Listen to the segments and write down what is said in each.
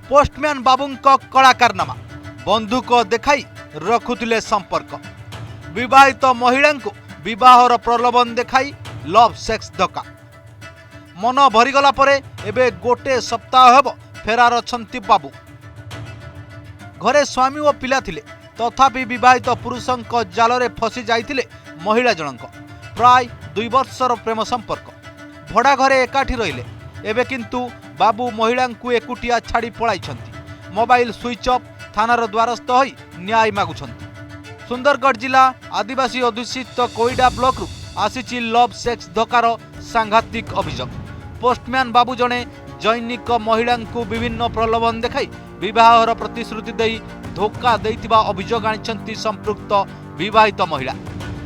Postman बाबूंको कड़ा कारनामा बंधुक देखाई रखुतिले संपर्क विवाहित महिला विवाहर प्रलोभन देखाई लव सेक्स धक्का मन भरीगला परे एबे गोटे सप्ताह हेब फेरार अछंती बाबू घरे स्वामी और पिला थिले तथापि विवाहित पुरुषंक जालरे फसी जाइतिले महिला जनक प्राय 2 वर्षर प्रेम संपर्क भड़ा घरे एकाठी रहिले एबे किंतु बाबू महिला एकुटिया छाड़ी पळाइछंती मोबाइल स्विच ऑफ थानार द्वारस्थ होई न्याय मागुछंती। सुंदरगढ़ जिला आदिवासी अध्युषित कोईडा ब्लॉक रु आसीची लव सेक्स धक्कार सांघातिक अभियोग पोस्टमैन बाबू जणे जैनिक महिला विभिन्न प्रलोभन देखाई विवाहर प्रतिश्रुति देई धोखा देइतिबा अभियोग आनिछंती संपृक्त विवाहित महिला।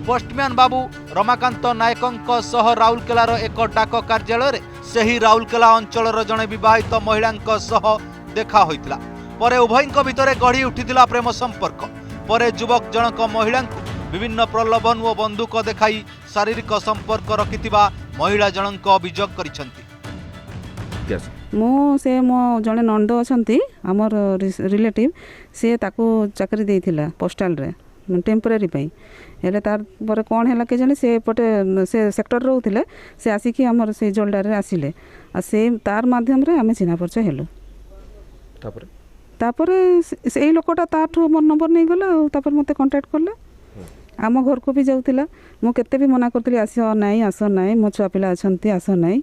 पोस्टमैन बाबू रमाकांत नायकंक सह राउरकेलार एक डाक कार्यालय रे सही राउरकेला अंचलर जणे विवाहित महिलांक सह देखा होइतिला परे उभयंक भितरे गढ़ी उठितिला प्रेम संपर्क परे युवक जनक महिला विभिन्न प्रलोभन और बंधुक देखाई शारीरिक संपर्क रखितिबा महिला जनक अभियोग करिसंती। मो से मो जने नंद अछंती हमर रिलेटिव से ताको चाकरी देइथिला पोस्टल रे टेम्परेरी पई हेले तार पर कोन हैला के जने से पटे से सेक्टर रहउथिले से आसी कि हमर से जोल्डा रे आसिले आ से तार माध्यम रे हमें चिन्हा परिचय हेलो तापर से लोकटा ताठू मोर नंबर नहीं गला तापर मते कांटेक्ट करला आम घर को भी जाउथिला मु केते भी मना करतली आसो नाही मो छुआ पिला अछंती आसो नाही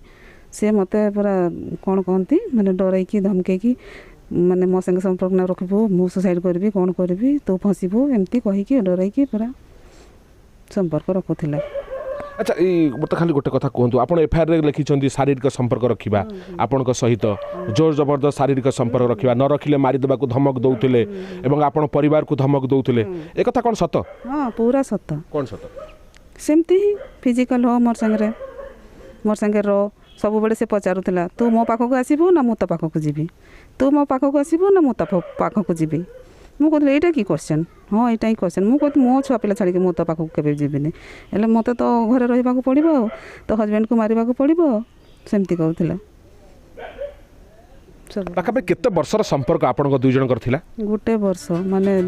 से मते पूरा कौन कहती माने डरैकी धमकेकी माने मो संगे संपर्क न रखबो मु सुसाइड करबी कौन करबी तो फसिबो एमती कहिकी डरैकी पूरा संपर्क रखुथिला। अच्छा मत खाली गोटे कथा कहतु आप एफआईआर रे लिखिछंती शारीरिक संपर्क रखिबा आपनक सहित जोर जबरदस्त शारीरिक संपर्क रखिबा न रखिले मारी देबा को धमक दउथिले एवं आपण परिवार को धमक दउथिले ए कथा कोन सत? हां पूरा सत। कोन सत? सेमती फिजिकल हो मोर संगे रो सब बेले से पचारुथिला तू मो पाखक आसीबो ना मो तो पाखक जीबी तू मो पाखक आसीबो ना मो तो पाखक जीबी मु कहली एटा की क्वेश्चन हाँ एटा ही क्वेश्चन मु कहती मो छुआ पिला छाड़ी मो तो पाखक केबे जीबिनी हेले मते तो घरे रहिबा को पड़िबो तो हस्बैंड को मारिबा को पड़िबो सेमती कहउथिला। सब पाखा केते वर्षर संपर्क आपन दुई जन करथिला? गोटे वर्ष माने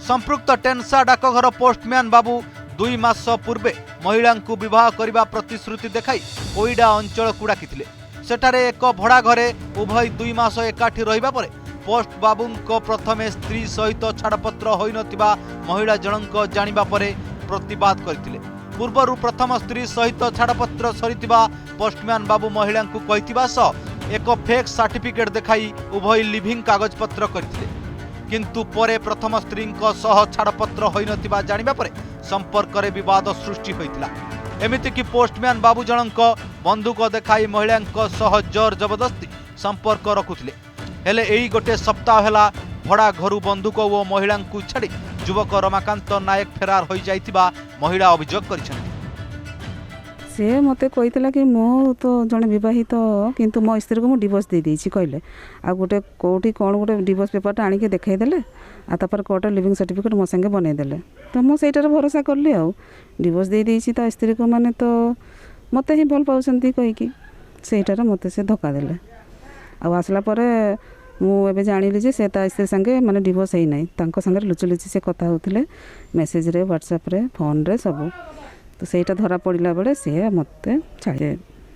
संपृक्त टेन्सा डाकघर पोस्टमैन बाबू 2 मास पूर्वे महिला विवाह करने प्रतिश्रुति देखाई कोईडा अंचल को डाकिथिले सेठारे एक भड़ा घरे उभय 2 मास एकाठी रहिबा परे पोस्ट बाबू प्रथमे स्त्री सहित छाड़पत्र होई नथिबा महिला जनक जानिबा परे प्रतिवाद करथिले पूर्वरु प्रथम स्त्री सहित छाड़पत्र सरितिबा पोस्टमैन बाबू महिला कहितिबा सह एक फेक सर्टिफिकेट देखाई उभय लिविंग कागज पत्र करथिले किंतु परे प्रथम स्त्री सह छाड़पत्र होई नथिबा जानिबा परे संपर्क रे विवाद सृष्टि होइतिला एमिति कि पोस्टमैन बाबू जनक बंधुक देखाई महिला सह जोर जबरदस्ती संपर्क रखुथिले हेले एई गोटे सप्ताह हेला भड़ा घरु बंधुक और महिला छाड़ी युवक रमाकांत नायक फेरार हो जाइतिबा महिला अभियोग करिसेंती। से मते कहितला कि मो तो जने विवाहित किंतु मो स्त्री को मु डिवोर्स दे देछि कहले आ गोटे कोठी कोन गोटे डिवोर्स पेपर आनी के देखाई देले आ तापर कोर्ट लिविंग सर्टिफिकेट मो संगे बनै देले तो मो सेटार भरोसा करली आ डिवोर्स दे देछि ता स्त्री को माने तो मते ही भल पाउछंती कहि कि सेटार मते से धोखा देले आ आसला परे मु एबे जानिली जे से ता स्त्री संगे माने डिवोर्स हेई नै तांको संगे लुचुलुचि से कथा होथिले मेसेज रे व्हाट्सएप रे फोन रे सब तो सेटा धरा पड़िला बेले से मते छाड़े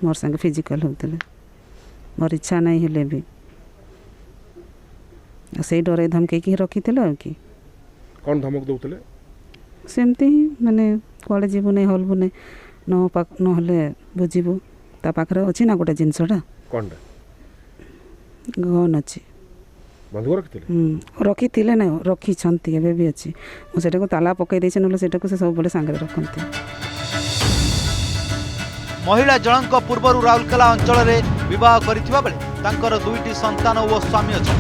मोर संगे फिजिकल होतिले मोर इच्छा नहीं हेले भी से डरे धमके की रखिथिले कि कोन धमक दउथिले सेमती ही माने कोले जीवु नै हलबु नै न हले बुझिबु ता पाखरे अछि ना गोटे जिंसडा कोन गन अछि बंधुक रखिथिले रखिथिले नै रखी छंती एबे भी अछि मु सेटा को ताला पकई दैछ नले सेटा को से सब बेले संगे रखंती। महिला जनक पूर्वरु राउरकेला अंचल रे विवाह करिथिबा बेले तांकर 2टी संतान और स्वामी अछि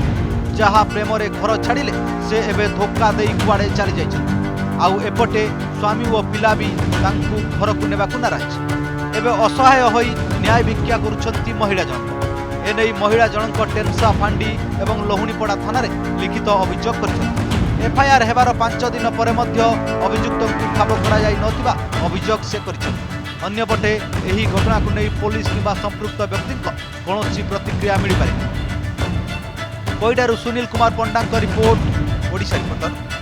जहा प्रेम रे घर छाड़िले से एबे धोखा देई कुआडे चली जाइछन आउ एपटे स्वामी और पिला भी तांकु घर को नेबा को नाराज एबे असहाय होई न्याय भिक्षा करूछंती महिला जनक एनै महिला जनक टेन्सा फांडी एवं लोहुणीपड़ा थाना रे लिखित अभियोग करिछंती एफआईआर हेबार 5 दिन परे मध्य अभियुक्त को ठाब करा जाई नथिबा अभियोग से करिछंती अन्यपटे एही घटना को नहीं पुलिस किंबा संपृक्त व्यक्ति कौन प्रतिक्रिया मिल पारे। कोईडारू सुनील कुमार पंडा रिपोर्ट ओडिशा रिपोर्टर।